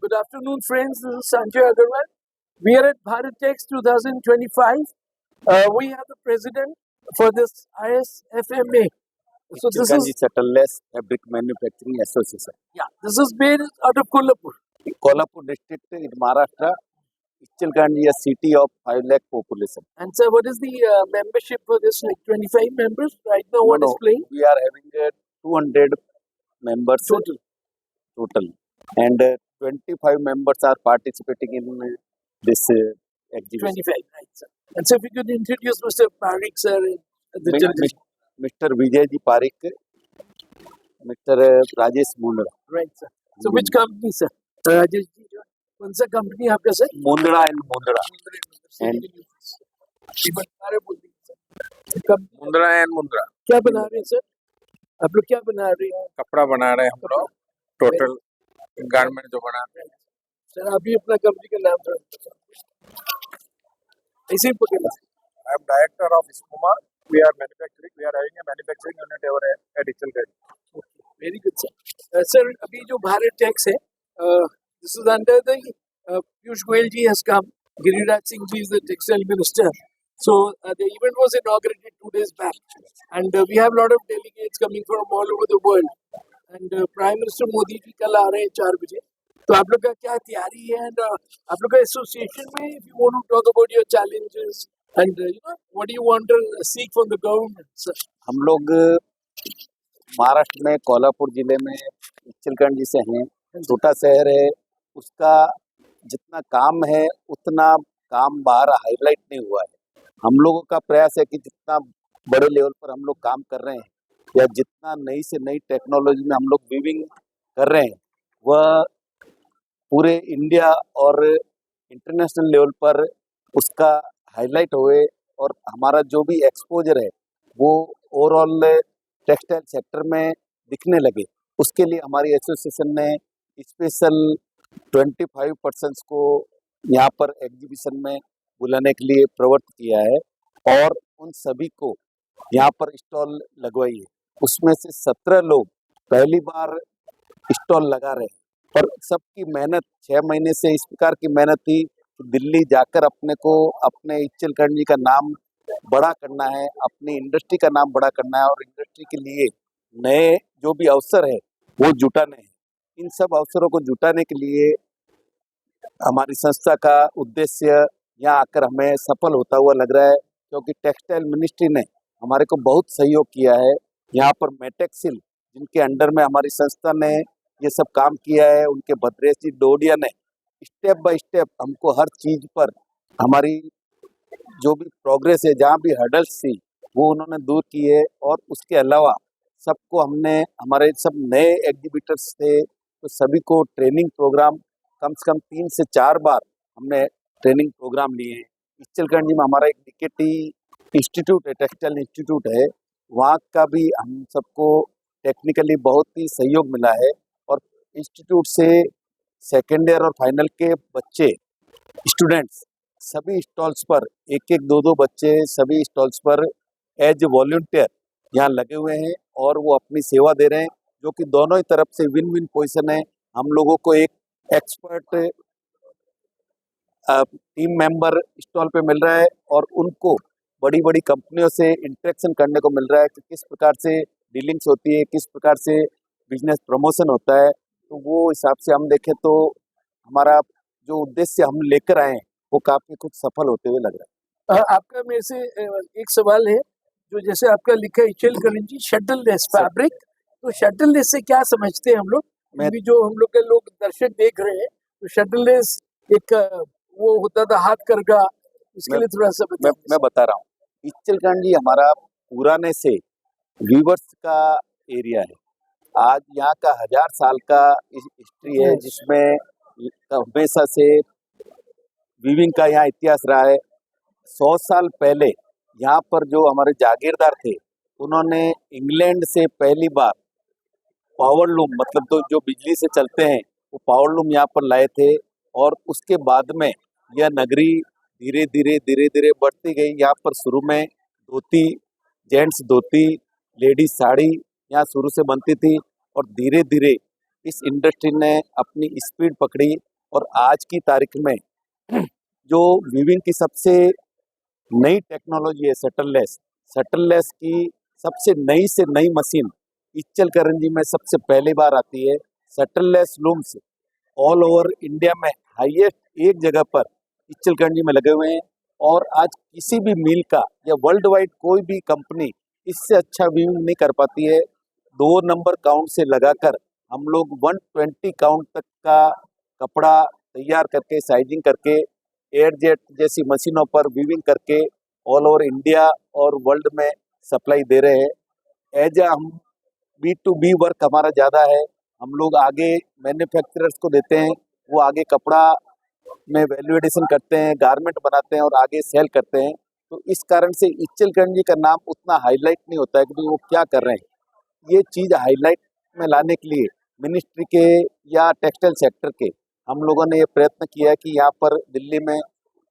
Good afternoon, friends. This is Sanjay Agarwal. We are at BharatTex 2025. We have the president for this ISFMA. So this Chilkanji is Shuttleless Fabric Manufacturing Association. this is based out of Kolhapur. Kolhapur district in Maharashtra. Chilkanji is a city of 5 lakh population. And sir, what is the membership for this? Like 25 members right now. What is playing? We are having 200 members total. And 25 members are participating in this exhibition. 25, right, sir. And so if you could introduce Mr. Parikh, sir. Mr. Vijayji Parikh, Mr. Rajesh Mundra. Right, sir. So which company, sir? Rajesh ji, कौन सा company आपका sir? Mundra and Mundra. And Mundra and Mundra क्या बना रहे हैं sir? आप लोग क्या बना रहे हैं? कपड़ा बना रहे हैं हम लोग, टोटल गारमेंट जो बना रहे हैं। सर आप भी अपना कंपनी का नाम थोड़ा ऐसे ही पकड़ना। I am director of Spuma. We are having a manufacturing unit over at Ichalkaranji. Very good sir. Sir अभी जो भारत टैक्स है, this is under the Piyush Goyal ji has come, Giriraj Singh ji is the textile minister. So the event was inaugurated 2 days back, and we have a lot of delegates coming from all over the world. And Prime Minister Modi ji कल आ रहे हैं 4 बजे. तो आप लोग का क्या तैयारी है? And आप लोग का एसोसिएशन में, if you want to talk about your challenges and what do you want to seek from the government, sir? हम लोग महाराष्ट्र में कोल्हापुर जिले में इचलकरंजी से हैं। छोटा शहर है, उसका जितना काम है उतना काम बाहर हाईलाइट नहीं हुआ है। हम लोगों का प्रयास है कि जितना बड़े लेवल पर हम लोग काम कर रहे हैं या जितना नई से नई टेक्नोलॉजी में हम लोग वीविंग कर रहे हैं वह पूरे इंडिया और इंटरनेशनल लेवल पर उसका हाईलाइट होए और हमारा जो भी एक्सपोजर है वो ओवरऑल टेक्सटाइल सेक्टर में दिखने लगे। उसके लिए हमारी एसोसिएशन ने स्पेशल 25% को यहाँ पर एग्जीबिशन में बुलाने के लिए प्रवृत्त किया है और उन सभी को यहाँ पर स्टॉल लगवाई है। उसमें से 17 लोग पहली बार स्टॉल लगा रहे हैं, पर सबकी मेहनत 6 महीने से इस प्रकार की मेहनत थी कि दिल्ली जाकर अपने को अपने इचलकरंजी का नाम बड़ा करना है, अपनी इंडस्ट्री का नाम बड़ा करना है और इंडस्ट्री के लिए नए जो भी अवसर है वो जुटाने हैं। इन सब अवसरों को जुटाने के लिए हमारी संस्था का उद्देश्य यहाँ आकर हमें सफल होता हुआ लग रहा है, क्योंकि टेक्सटाइल मिनिस्ट्री ने हमारे को बहुत सहयोग किया है। यहाँ पर मेटेक्सिल जिनके अंडर में हमारी संस्था ने ये सब काम किया है, उनके भद्रेश जी डोडिया ने स्टेप बाय स्टेप हमको हर चीज़ पर हमारी जो भी प्रोग्रेस है, जहाँ भी हर्डल्स थी वो उन्होंने दूर की है। और उसके अलावा सबको हमने, हमारे सब नए एग्जीबिटर्स थे तो सभी को ट्रेनिंग प्रोग्राम कम से कम 3 से 4 बार हमने ट्रेनिंग प्रोग्राम लिए हैं। इचलकरंजी में हमारा एक DKT इंस्टीट्यूट है, टेक्सटाइल इंस्टीट्यूट है, वहाँ का भी हम सबको टेक्निकली बहुत ही सहयोग मिला है और इंस्टीट्यूट से सेकेंड ईयर और फाइनल के बच्चे स्टूडेंट्स सभी स्टॉल्स पर 1-1, 2-2 बच्चे सभी स्टॉल्स पर एज वॉलंटियर यहाँ लगे हुए हैं और वो अपनी सेवा दे रहे हैं, जो कि दोनों ही तरफ से विन विन पोजीशन है। हम लोगों को एक एक्सपर्ट टीम मेंबर स्टॉल पे मिल रहा है और उनको बड़ी बड़ी कंपनियों से इंटरेक्शन करने को मिल रहा है कि किस प्रकार से डीलिंग्स होती है, किस प्रकार से बिजनेस प्रमोशन होता है। तो वो हिसाब से हम देखें तो हमारा जो उद्देश्य हम लेकर आए हैं वो काफ़ी कुछ सफल होते हुए लग रहा है। आपका मेरे से एक सवाल है, जो जैसे आपका लिखा है इचलकरंजी शटललेस फैब्रिक, तो शटललेस से क्या समझते हैं हम लोग? अभी जो हम लोग के लोग दर्शक देख रहे हैं तो शटललेस एक वो होता था हाथ करगा, इसके लिए थोड़ा सा मैं बता रहा हूँ। इचलकरंजी हमारा पुराने से वीवर्स का एरिया है। आज यहाँ का 1000 साल का हिस्ट्री है, जिसमें हमेशा से वीविंग का यहाँ इतिहास रहा है। 100 साल पहले यहाँ पर जो हमारे जागीरदार थे उन्होंने इंग्लैंड से पहली बार पावर लूम, मतलब तो जो बिजली से चलते हैं वो पावर लूम यहाँ पर लाए थे और उसके बाद में यह नगरी धीरे धीरे बढ़ती गई। यहाँ पर शुरू में धोती, जेंट्स धोती, लेडीज साड़ी यहाँ शुरू से बनती थी और धीरे धीरे इस इंडस्ट्री ने अपनी स्पीड पकड़ी और आज की तारीख में जो वीविंग की सबसे नई टेक्नोलॉजी है शटललेस की सबसे नई से नई मशीन इच्चलकरंजी में सबसे पहली बार आती है। Shuttleless looms all over India में हाईएस्ट एक जगह पर इच्चलकरंजी में लगे हुए हैं और आज किसी भी मिल का या वर्ल्ड वाइड कोई भी कंपनी इससे अच्छा वीविंग नहीं कर पाती है। 2 नंबर काउंट से लगाकर हम लोग 120 काउंट तक का कपड़ा तैयार करके साइजिंग करके एयरजेट जैसी मशीनों पर वीविंग करके ऑल ओवर इंडिया और वर्ल्ड में सप्लाई दे रहे हैं। एज हम B2B वर्क हमारा ज़्यादा है, हम लोग आगे मैन्युफैक्चरर्स को देते हैं, वो आगे कपड़ा में वैल्यू एडिशन करते हैं, गारमेंट बनाते हैं और आगे सेल करते हैं। तो इस कारण से इच्चलकरंजी का नाम उतना हाईलाइट नहीं होता है कि भाई वो क्या कर रहे हैं। ये चीज़ हाईलाइट में लाने के लिए मिनिस्ट्री के या टेक्सटाइल सेक्टर के हम लोगों ने ये प्रयत्न किया है कि यहाँ पर दिल्ली में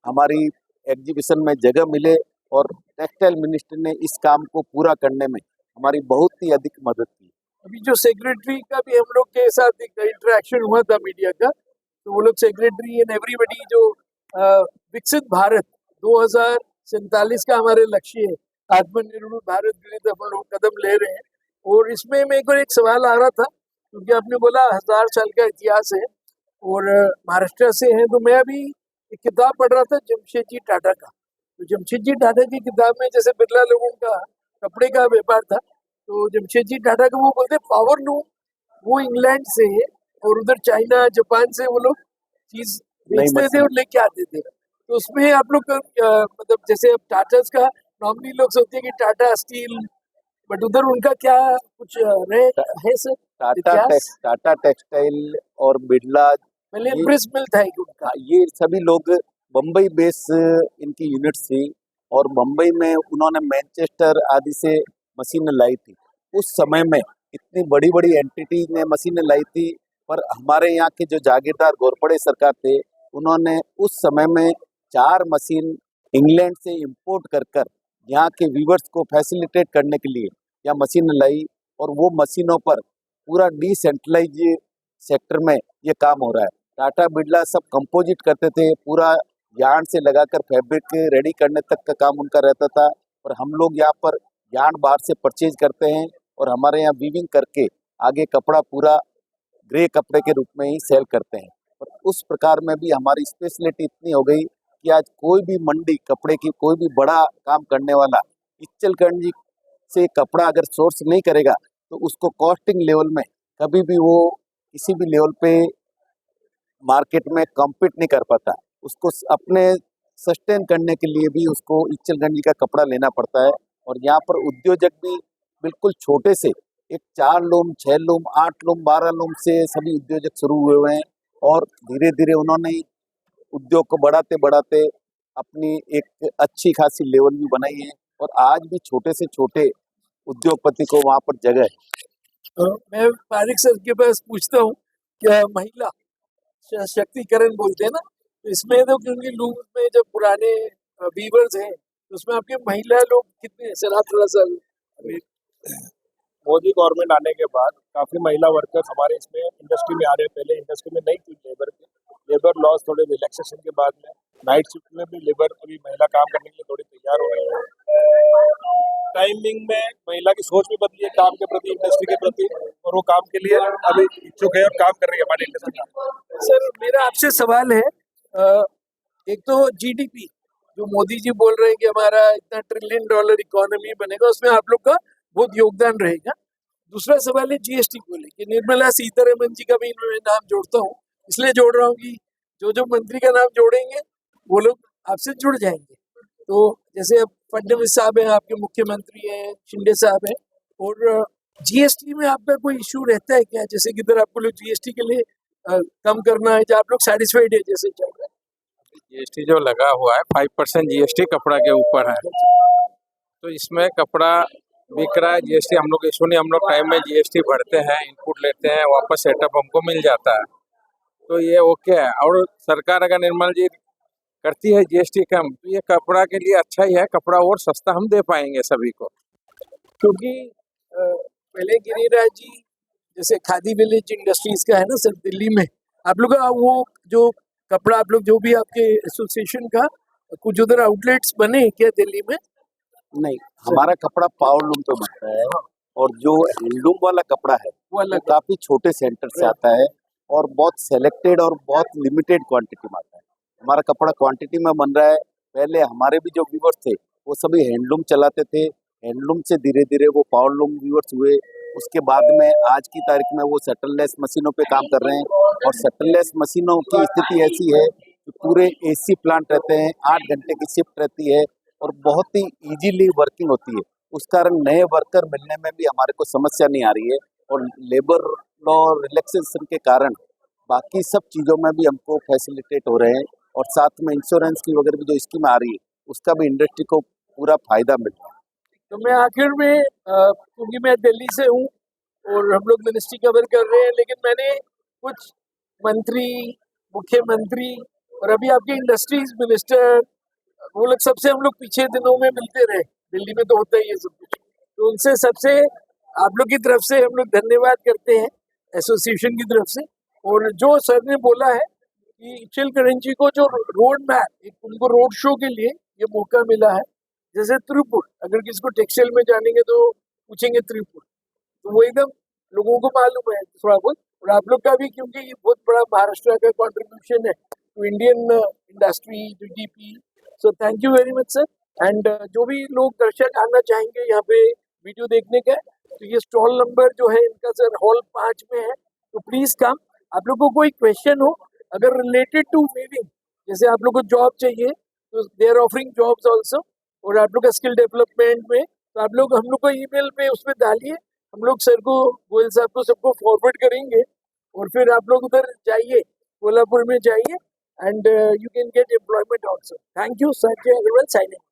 हमारी एग्जीबिशन में जगह मिले और टेक्सटाइल मिनिस्ट्री ने इस काम को पूरा करने में हमारी बहुत ही अधिक मदद की। अभी जो सेक्रेटरी का भी हम लोग के साथ एक इंटरेक्शन हुआ था मीडिया का, तो वो लोग सेक्रेटरी एंड एवरीबडी जो विकसित भारत 2047 का हमारे लक्ष्य है, आत्मनिर्भर भारत के लिए हम लोग कदम ले रहे हैं। और इसमें मेरे को एक सवाल आ रहा था, क्योंकि आपने बोला 1000 साल का इतिहास है और महाराष्ट्र से है, तो मैं अभी एक किताब पढ़ रहा था जमशेदजी टाटा का। तो जमशेदजी टाटा की किताब में जैसे बिरला लोगों का कपड़े का व्यापार था, तो जमशेदजी टाटा को वो बोलते पावर लूम, वो इंग्लैंड से और उधर चाइना जापान से वो लोग चीज बेचते थे और लेके आते थे। तो उसमें आप लोग मतलब जैसे अब टाटा का नॉर्मली लोग सोचते हैं कि टाटा स्टील, बट उधर उनका क्या कुछ रहे है सर? टाटा टेक्सटाइल और बिरला पहले प्रेस मिल था एक उनका, ये सभी लोग बम्बई बेस इनकी यूनिट्स थी और बम्बई में उन्होंने मैनचेस्टर आदि से मशीनें लाई थी। उस समय में इतनी बड़ी बड़ी एंटिटी ने मशीनें लाई थी, पर हमारे यहाँ के जो जागीरदार घोरपड़े सरकार थे उन्होंने उस समय में 4 मशीन इंग्लैंड से इंपोर्ट कर यहाँ के व्यूवर्स को फैसिलिटेट करने के लिए यह मशीन लाई और वो मशीनों पर पूरा डिसेंट्रलाइज सेक्टर में ये काम हो रहा है। टाटा बिरला सब कंपोजिट करते थे, पूरा यार्न से लगाकर फैब्रिक रेडी करने तक का काम उनका रहता था और हम लोग यहाँ पर यार्न बाहर से परचेज करते हैं और हमारे यहाँ वीविंग करके आगे कपड़ा पूरा ग्रे कपड़े के रूप में ही सेल करते हैं। और उस प्रकार में भी हमारी स्पेशलिटी इतनी हो गई कि आज कोई भी मंडी कपड़े की कोई भी बड़ा काम करने वाला इच्चलकरंजी से कपड़ा अगर सोर्स नहीं करेगा तो उसको कॉस्टिंग लेवल में कभी भी वो किसी भी लेवल पे मार्केट में कॉम्पीट नहीं कर पाता। उसको अपने सस्टेन करने के लिए भी उसको इच्चलकरंजी का कपड़ा लेना पड़ता है। और यहाँ पर उद्योजक भी बिल्कुल छोटे से एक 4 लूम, 6 लूम, 8 लूम, 12 लूम से सभी उद्योजक शुरू हुए हैं और धीरे धीरे उन्होंने उद्योग को बढ़ाते बढ़ाते अपनी एक अच्छी खासी लेवल भी बनाई है और आज भी छोटे से छोटे उद्योगपति को वहाँ पर जगह है। मैं पारिक सर के पास पूछता हूँ, क्या महिला शक्तिकरण बोलते हैं ना, तो इसमें तो क्योंकि लूम में जब पुराने वीवर्स हैं तो उसमें आपके महिला लोग कितने हैं सर? आप थोड़ा सा मोदी गवर्नमेंट आने के बाद काफी महिला वर्कर्स हमारे इसमें इंडस्ट्री में आ रहे हैं। पहले इंडस्ट्री में नहीं थी लेबर लॉस, थोड़े रिलैक्सेशन के बाद में नाइट शिफ्ट में भी लेबर अभी महिला काम करने के लिए थोड़ी तैयार हो रही है। टाइमिंग में महिला की सोच भी बदली है काम के प्रति, इंडस्ट्री के प्रति, और वो काम के लिए अभी इच्छुक है और काम कर रही है हमारी इंडस्ट्री में। सर मेरा आपसे सवाल है, एक तो जीडीपी जो मोदी जी बोल रहे हैं कि हमारा इतना $1 ट्रिलियन इकोनॉमी बनेगा, उसमें आप लोग का बहुत योगदान रहेगा। दूसरा सवाल है जीएसटी को लेकर, निर्मला सीतारमन जी का भी मैं नाम जोड़ता हूँ, इसलिए जोड़ रहा हूँ कि जो मंत्री का नाम जोड़ेंगे वो लोग आपसे जुड़ जाएंगे। तो जैसे अब फडणवीस साहब हैं, आपके मुख्यमंत्री हैं, शिंदे साहब हैं, और जीएसटी में आपका कोई इशू रहता है क्या? जैसे कि इधर आपको लोग जीएसटी के लिए कम करना है, जो आप लोग सेटिस्फाइड है जैसे चल रहा है? जीएसटी जो लगा हुआ है 5% जीएसटी कपड़ा के ऊपर है, तो इसमें कपड़ा बिक रहा है। जीएसटी हम लोग इशू नहीं, हम लोग टाइम में जीएसटी भरते हैं, इनपुट लेते हैं, वापस सेटअप हमको मिल जाता है, तो ये ओके है। और सरकार अगर निर्मला जी करती है जीएसटी कम, तो ये कपड़ा के लिए अच्छा ही है, कपड़ा और सस्ता हम दे पाएंगे सभी को। क्योंकि पहले गिरिराज जी जैसे खादी विलेज इंडस्ट्रीज का है ना सर दिल्ली में, आप लोग का वो जो कपड़ा आप लोग जो भी आपके एसोसिएशन का कुछ उधर आउटलेट्स बने क्या दिल्ली में? नहीं, हमारा कपड़ा पावर लूम पे बनता है और जो हैंडलूम वाला कपड़ा है वो वो अलग काफी छोटे सेंटर से आता है और बहुत सेलेक्टेड और बहुत लिमिटेड क्वांटिटी में आता है। हमारा कपड़ा क्वांटिटी में बन रहा है। पहले हमारे भी जो व्यूवर्स थे वो सभी हैंडलूम चलाते थे, हैंडलूम से धीरे धीरे वो पावर लूम व्यूवर्स हुए। उसके बाद में आज की तारीख में वो शटरलेस मशीनों पे काम कर रहे हैं और शटरलेस मशीनों की स्थिति ऐसी है कि पूरे एसी प्लांट रहते हैं, 8 घंटे की शिफ्ट रहती है और बहुत ही इजीली वर्किंग होती है। उस कारण नए वर्कर मिलने में भी हमारे को समस्या नहीं आ रही है और लेबर लॉ रिलैक्सेशन के कारण बाकी सब चीज़ों में भी हमको फैसिलिटेट हो रहे हैं और साथ में इंश्योरेंस की वगैरह भी जो स्कीम आ रही है उसका भी इंडस्ट्री को पूरा फायदा मिल रहा है। तो मैं आखिर में क्योंकि मैं दिल्ली से हूँ और हम लोग मिनिस्ट्री कवर कर रहे हैं, लेकिन मैंने कुछ मंत्री, मुख्यमंत्री और अभी आपके इंडस्ट्रीज मिनिस्टर, वो लोग सबसे हम लोग पीछे दिनों में मिलते रहे। दिल्ली में तो होता ही है सब कुछ, तो उनसे सबसे आप लोग की तरफ से हम लोग धन्यवाद करते हैं एसोसिएशन की तरफ से। और जो सर ने बोला है कि इचल करंजी को जो रोड मैप, एक उनको रोड शो के लिए ये मौका मिला है, जैसे त्रिपुर, अगर किसी को टेक्सटाइल में जानेंगे तो पूछेंगे त्रिपुर, तो वो एकदम लोगों को मालूम है थोड़ा बहुत। और आप लोग का भी, क्योंकि ये बहुत बड़ा महाराष्ट्र का कंट्रीब्यूशन है to Indian industry GDP, so thank you very much sir. And जो भी लोग दर्शक आना चाहेंगे यहाँ पे वीडियो देखने का, तो ये स्टॉल नंबर जो है इनका सर हॉल 5 में है, तो प्लीज कम। आप लोग को कोई क्वेश्चन हो अगर रिलेटेड टू वीविंग, जैसे आप लोग को जॉब चाहिए तो they are offering jobs also, और आप लोग का स्किल डेवलपमेंट में, तो आप लोग हम लोग को ईमेल पे उसमें डालिए, हम लोग सर को, गोयल साहब को, सबको फॉरवर्ड करेंगे और फिर आप लोग उधर जाइए, कोल्हापुर में जाइए and you can get employment also. Thank you, Sanjay Agrawal signing.